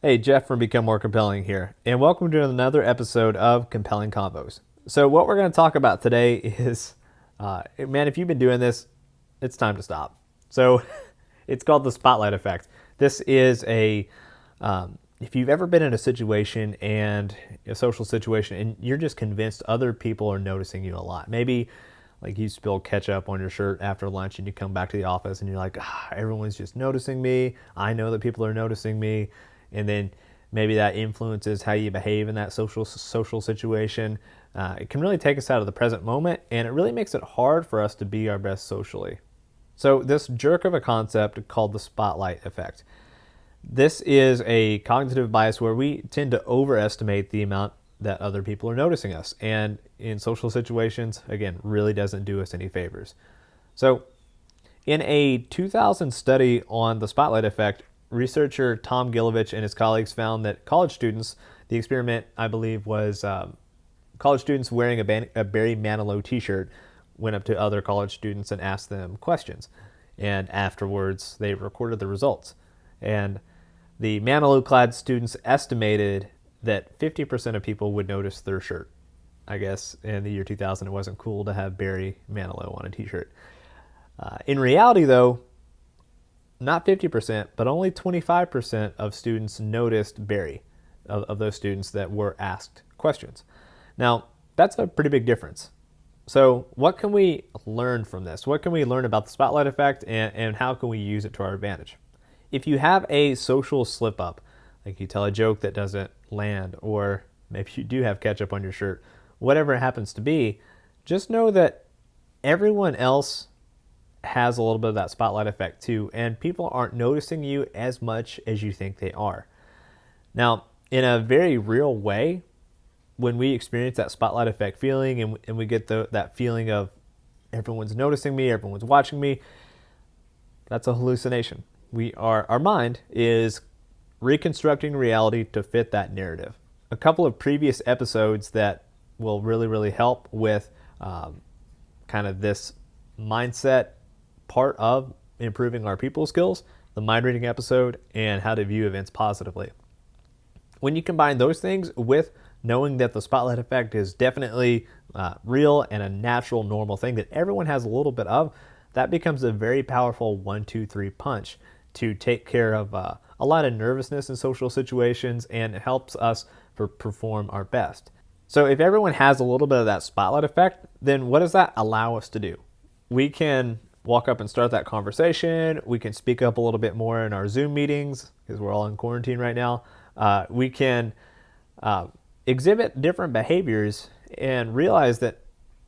Hey, Jeff from Become More Compelling here, and welcome to another episode of Compelling Convos. So what we're going to talk about today is, man, if you've been doing this, it's time to stop. So it's called the spotlight effect. This is if you've ever been in a situation and a social situation and you're just convinced other people are noticing you a lot. Maybe like you spill ketchup on your shirt after lunch and you come back to the office and you're like, everyone's just noticing me. I know that people are noticing me. And then maybe that influences how you behave in that social situation. It can really take us out of the present moment, and it really makes it hard for us to be our best socially. So this jerk of a concept called the spotlight effect. This is a cognitive bias where we tend to overestimate the amount that other people are noticing us. And in social situations, again, really doesn't do us any favors. So in a 2000 study on the spotlight effect, researcher Tom Gilovich and his colleagues found that college students, the experiment I believe was college students wearing a Barry Manilow t-shirt, went up to other college students and asked them questions. And afterwards, they recorded the results. And the Manilow-clad students estimated that 50% of people would notice their shirt. I guess in the year 2000, it wasn't cool to have Barry Manilow on a t-shirt. In reality, though, not 50%, but only 25% of students noticed Barry, of those students that were asked questions. Now, that's a pretty big difference. So what can we learn from this? What can we learn about the spotlight effect, and how can we use it to our advantage? If you have a social slip up, like you tell a joke that doesn't land, or maybe you do have ketchup on your shirt, whatever it happens to be, just know that everyone else has a little bit of that spotlight effect too, and people aren't noticing you as much as you think they are. Now, in a very real way, when we experience that spotlight effect feeling and we get that feeling of everyone's noticing me, everyone's watching me, that's a hallucination. Our mind is reconstructing reality to fit that narrative. A couple of previous episodes that will really, really help with kind of this mindset part of improving our people skills, the mind reading episode, and how to view events positively. When you combine those things with knowing that the spotlight effect is definitely real and a natural, normal thing that everyone has a little bit of, that becomes a very powerful 1-2-3 punch to take care of a lot of nervousness in social situations, and it helps us perform our best. So if everyone has a little bit of that spotlight effect, then what does that allow us to do? We can walk up and start that conversation. We can speak up a little bit more in our Zoom meetings because we're all in quarantine right now. We can exhibit different behaviors and realize that,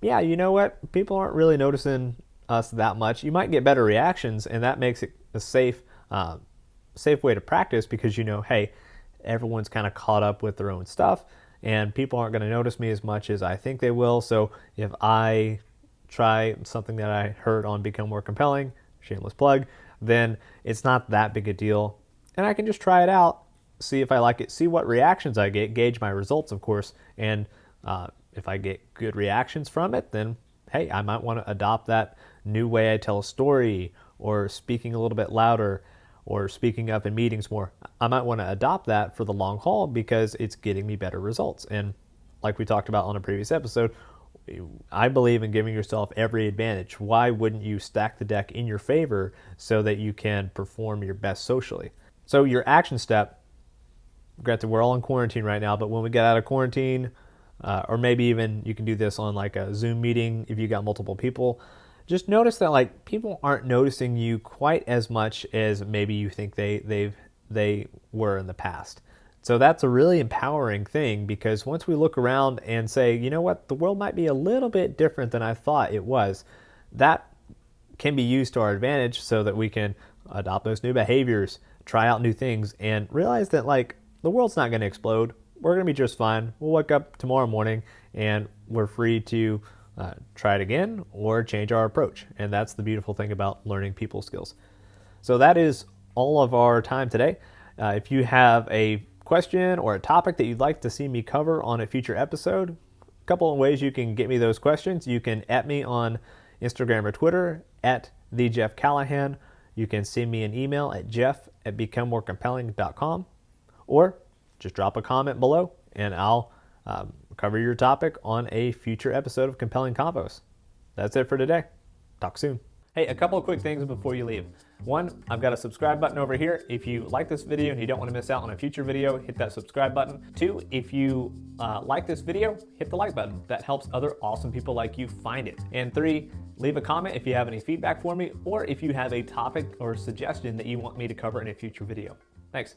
yeah, you know what? People aren't really noticing us that much. You might get better reactions, and that makes it a safe way to practice because you know, hey, everyone's kind of caught up with their own stuff, and people aren't going to notice me as much as I think they will. So if I try something that I heard on Become More Compelling, shameless plug, then it's not that big a deal. And I can just try it out, see if I like it, see what reactions I get, gauge my results, of course. And if I get good reactions from it, then hey, I might want to adopt that new way I tell a story, or speaking a little bit louder, or speaking up in meetings more. I might want to adopt that for the long haul because it's getting me better results. And like we talked about on a previous episode, I believe in giving yourself every advantage. Why wouldn't you stack the deck in your favor so that you can perform your best socially? So your action step, granted we're all in quarantine right now, but when we get out of quarantine, or maybe even you can do this on like a Zoom meeting if you got multiple people, just notice that like people aren't noticing you quite as much as maybe you think they were in the past. So that's a really empowering thing, because once we look around and say, you know what, the world might be a little bit different than I thought it was, that can be used to our advantage so that we can adopt those new behaviors, try out new things, and realize that like the world's not going to explode. We're going to be just fine. We'll wake up tomorrow morning and we're free to try it again or change our approach. And that's the beautiful thing about learning people skills. So that is all of our time today. If you have a question or a topic that you'd like to see me cover on a future episode, a couple of ways you can get me those questions. You can @ me on Instagram or Twitter at @TheJeffCallahan. You can send me an email at jeff@becomemorecompelling.com, or just drop a comment below and I'll cover your topic on a future episode of Compelling Convos. That's it for today. Talk soon. Hey, a couple of quick things before you leave. One, I've got a subscribe button over here. If you like this video and you don't want to miss out on a future video, hit that subscribe button. Two, if you like this video, hit the like button. That helps other awesome people like you find it. And three, leave a comment if you have any feedback for me or if you have a topic or suggestion that you want me to cover in a future video. Thanks.